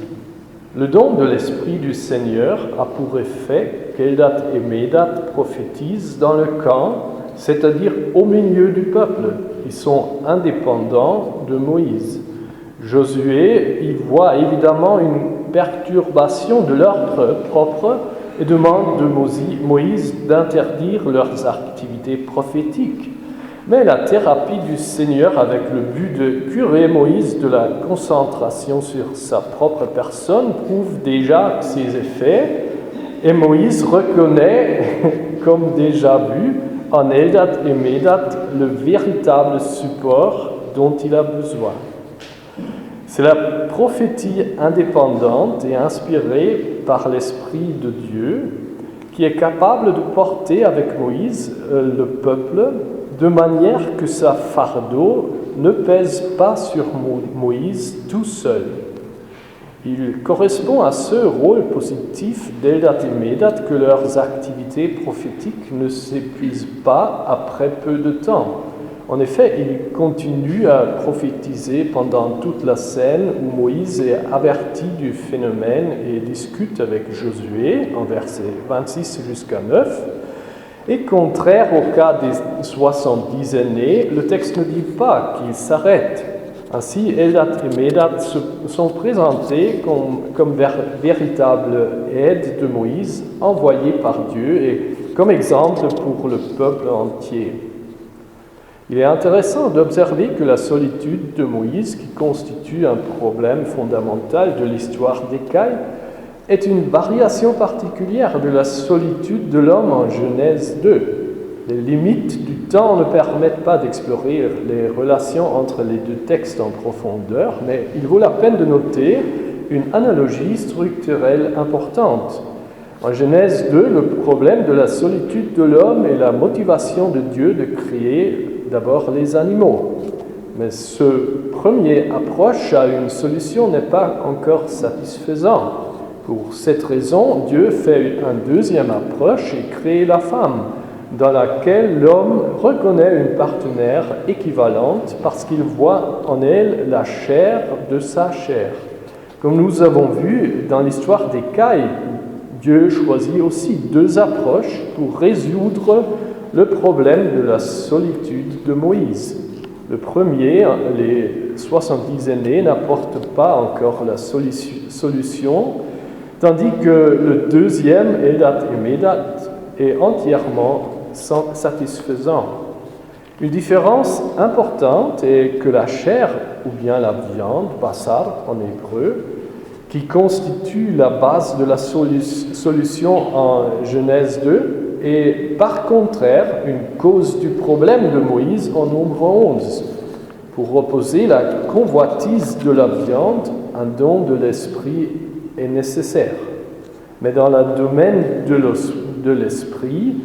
Le don de l'Esprit du Seigneur a pour effet qu'Eldad et Médad prophétisent dans le camp, c'est-à-dire au milieu du peuple. Ils sont indépendants de Moïse. Josué y voit évidemment une perturbation de l'ordre propre et demande de Moïse d'interdire leurs activités prophétiques. Mais la thérapie du Seigneur avec le but de curer Moïse de la concentration sur sa propre personne prouve déjà ses effets, et Moïse reconnaît, comme déjà vu, en Eldad et Médad le véritable support dont il a besoin. C'est la prophétie indépendante et inspirée par l'Esprit de Dieu qui est capable de porter avec Moïse le peuple de manière que sa fardeau ne pèse pas sur Moïse tout seul. Il correspond à ce rôle positif d'Eldad et Médad que leurs activités prophétiques ne s'épuisent pas après peu de temps. En effet, ils continuent à prophétiser pendant toute la scène où Moïse est averti du phénomène et discute avec Josué en versets 26 jusqu'à 9. Et contraire au cas des 70 aînés, le texte ne dit pas qu'ils s'arrêtent. Ainsi, Eldad et Médad sont présentés comme véritable aide de Moïse, envoyée par Dieu et comme exemple pour le peuple entier. Il est intéressant d'observer que la solitude de Moïse, qui constitue un problème fondamental de l'histoire d'Écaille, est une variation particulière de la solitude de l'homme en Genèse 2. Les limites du temps ne permettent pas d'explorer les relations entre les deux textes en profondeur, mais il vaut la peine de noter une analogie structurelle importante. En Genèse 2, le problème de la solitude de l'homme et la motivation de Dieu de créer d'abord les animaux. Mais ce premier approche à une solution n'est pas encore satisfaisant. Pour cette raison, Dieu fait une deuxième approche et crée la femme, dans laquelle l'homme reconnaît une partenaire équivalente parce qu'il voit en elle la chair de sa chair. Comme nous avons vu dans l'histoire des Caïs, Dieu choisit aussi deux approches pour résoudre le problème de la solitude de Moïse. Le premier, les 70 aînés, n'apporte pas encore la solution, tandis que le deuxième, Eldad et Médad, est entièrement satisfaisant. Une différence importante est que la chair, ou bien la viande, basar en hébreu, qui constitue la base de la solution en Genèse 2, est par contraire une cause du problème de Moïse en Nombre 11. Pour opposer la convoitise de la viande, un don de l'esprit est nécessaire. Mais dans le domaine de l'esprit,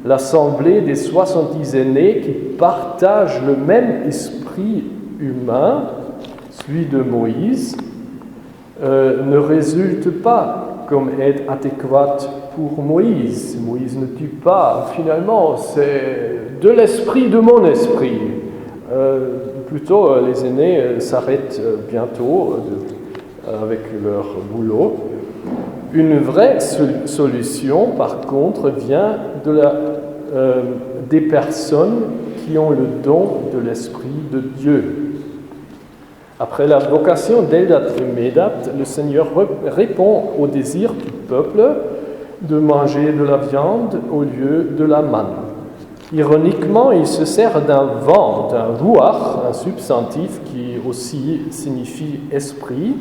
l'assemblée des 70 aînés qui partagent le même esprit humain, celui de Moïse, ne résulte pas comme aide adéquate pour Moïse. Moïse ne tue pas, finalement, c'est de l'esprit de mon esprit. Plutôt, les aînés s'arrêtent bientôt avec leur boulot. Une vraie solution, par contre, vient des personnes qui ont le don de l'Esprit de Dieu. Après la vocation d'Eldad et Médad, le Seigneur répond au désir du peuple de manger de la viande au lieu de la manne. Ironiquement, il se sert d'un vent, d'un ruach, un substantif qui aussi signifie esprit,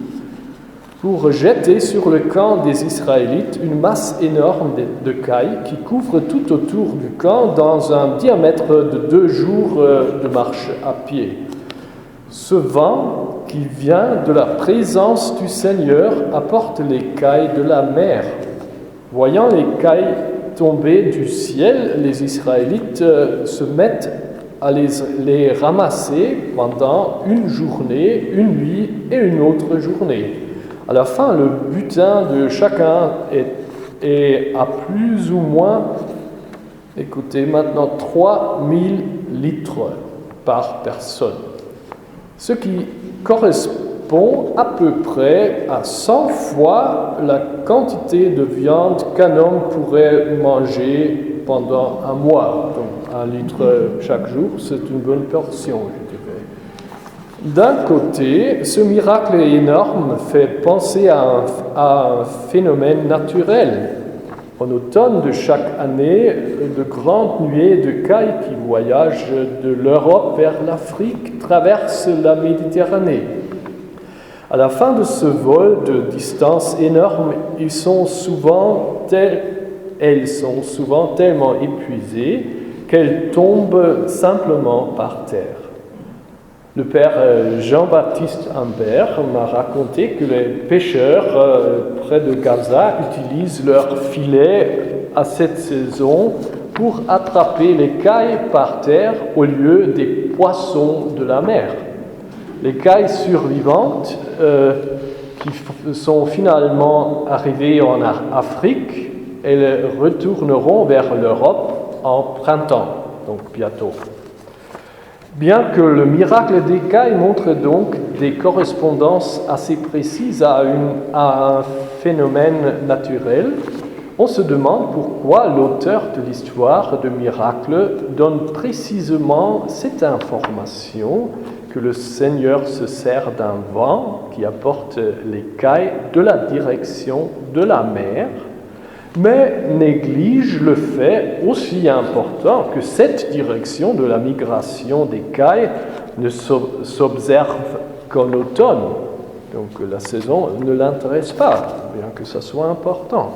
pour jeter sur le camp des Israélites une masse énorme de cailles qui couvre tout autour du camp dans un diamètre de 2 jours de marche à pied. Ce vent qui vient de la présence du Seigneur apporte les cailles de la mer. Voyant les cailles tomber du ciel, les Israélites se mettent à les ramasser pendant une journée, une nuit et une autre journée. À la fin, le butin de chacun est à plus ou moins, écoutez maintenant, 3000 litres par personne. Ce qui correspond à peu près à 100 fois la quantité de viande qu'un homme pourrait manger pendant un mois. Donc 1 litre chaque jour, c'est une bonne portion, je dirais. D'un côté, ce miracle énorme fait penser à un phénomène naturel. En automne de chaque année, de grandes nuées de cailles qui voyagent de l'Europe vers l'Afrique traversent la Méditerranée. À la fin de ce vol de distance énorme, elles sont souvent tellement épuisées qu'elles tombent simplement par terre. Le père Jean-Baptiste Humbert m'a raconté que les pêcheurs près de Gaza utilisent leurs filets à cette saison pour attraper les cailles par terre au lieu des poissons de la mer. Les cailles survivantes qui sont finalement arrivées en Afrique, elles retourneront vers l'Europe en printemps, donc bientôt. Bien que le miracle des cailles montre donc des correspondances assez précises à un phénomène naturel, on se demande pourquoi l'auteur de l'histoire de miracle donne précisément cette information que le Seigneur se sert d'un vent qui apporte les cailles de la direction de la mer, mais néglige le fait aussi important que cette direction de la migration des cailles ne s'observe qu'en automne. Donc la saison ne l'intéresse pas, bien que ça soit important.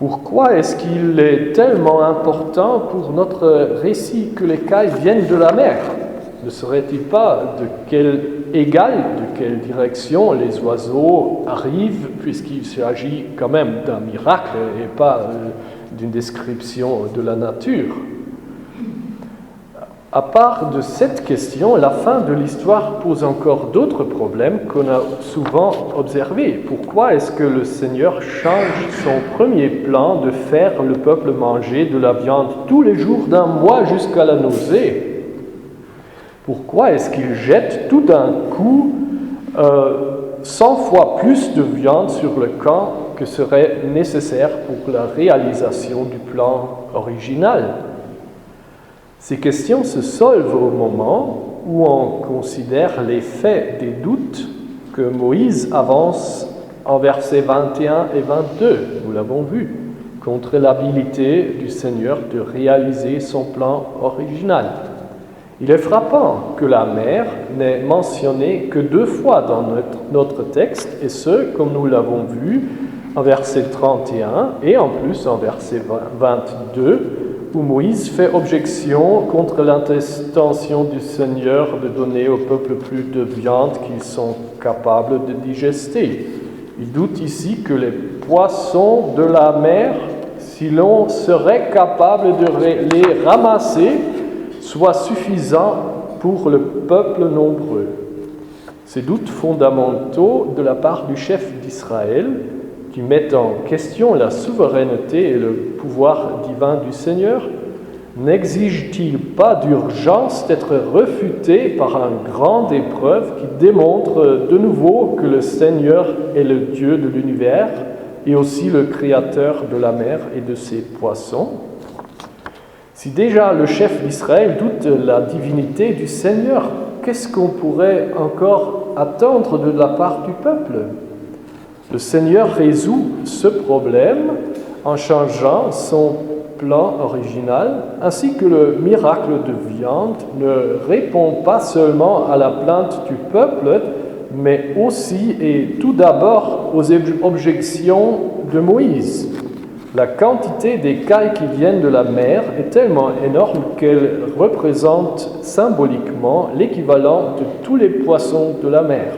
Pourquoi est-ce qu'il est tellement important pour notre récit que les cailles viennent de la mer? Ne serait-il pas de quelle direction les oiseaux arrivent, puisqu'il s'agit quand même d'un miracle et pas d'une description de la nature? À part de cette question, la fin de l'histoire pose encore d'autres problèmes qu'on a souvent observés. Pourquoi est-ce que le Seigneur change son premier plan de faire le peuple manger de la viande tous les jours d'un mois jusqu'à la nausée? Pourquoi est-ce qu'il jette tout d'un coup 100 fois plus de viande sur le camp que serait nécessaire pour la réalisation du plan original? Ces questions se solvent au moment où on considère l'effet des doutes que Moïse avance en versets 21 et 22, nous l'avons vu, contre l'habilité du Seigneur de réaliser son plan original. Il est frappant que la mer n'est mentionnée que 2 fois dans notre texte, et ce, comme nous l'avons vu, en verset 31 et en plus en verset 22, où Moïse fait objection contre l'intention du Seigneur de donner au peuple plus de viande qu'ils sont capables de digester. Il doute ici que les poissons de la mer, si l'on serait capable de les ramasser, soient suffisants pour le peuple nombreux. Ces doutes fondamentaux de la part du chef d'Israël, qui mettent en question la souveraineté et le pouvoir divin du Seigneur, n'exigent-ils pas d'urgence d'être refutés par une grande épreuve qui démontre de nouveau que le Seigneur est le Dieu de l'univers et aussi le Créateur de la mer et de ses poissons? Si déjà le chef d'Israël doute de la divinité du Seigneur, qu'est-ce qu'on pourrait encore attendre de la part du peuple? Le Seigneur résout ce problème en changeant son plan original, ainsi que le miracle de viande ne répond pas seulement à la plainte du peuple, mais aussi et tout d'abord aux objections de Moïse. La quantité des cailles qui viennent de la mer est tellement énorme qu'elle représente symboliquement l'équivalent de tous les poissons de la mer.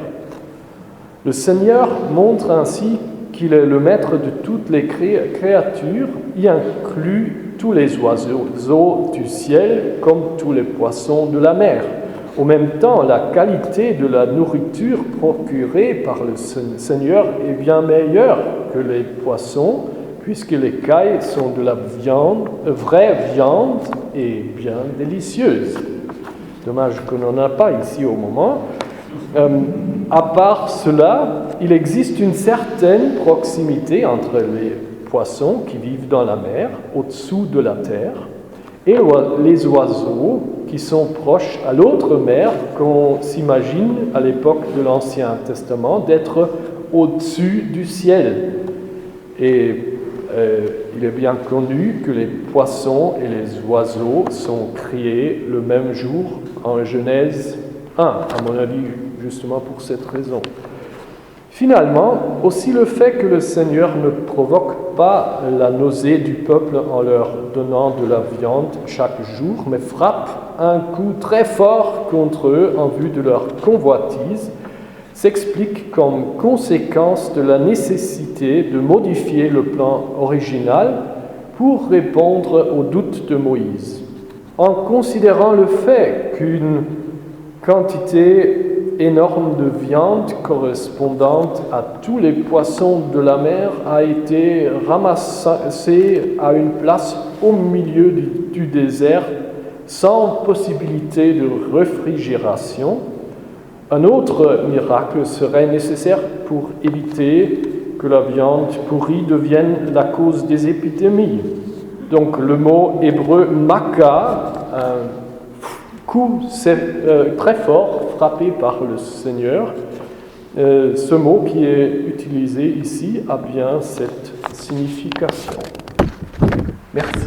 Le Seigneur montre ainsi qu'il est le maître de toutes les créatures, y inclut tous les oiseaux du ciel comme tous les poissons de la mer. En même temps, la qualité de la nourriture procurée par le Seigneur est bien meilleure que les poissons, puisque les cailles sont de la viande, vraie viande et bien délicieuse. Dommage qu'on n'en a pas ici au moment. À part cela, il existe une certaine proximité entre les poissons qui vivent dans la mer, au-dessous de la terre, et les oiseaux qui sont proches à l'autre mer qu'on s'imagine à l'époque de l'Ancien Testament d'être au-dessus du ciel. Et il est bien connu que les poissons et les oiseaux sont créés le même jour en Genèse 1, à mon avis, justement pour cette raison. Finalement, aussi le fait que le Seigneur ne provoque pas la nausée du peuple en leur donnant de la viande chaque jour, mais frappe un coup très fort contre eux en vue de leur convoitise, s'explique comme conséquence de la nécessité de modifier le plan original pour répondre aux doutes de Moïse. En considérant le fait qu'une quantité énorme de viande correspondante à tous les poissons de la mer a été ramassée à une place au milieu du désert sans possibilité de réfrigération, un autre miracle serait nécessaire pour éviter que la viande pourrie devienne la cause des épidémies. Donc le mot hébreu maca, un coup très fort frappé par le Seigneur, ce mot qui est utilisé ici a bien cette signification. Merci.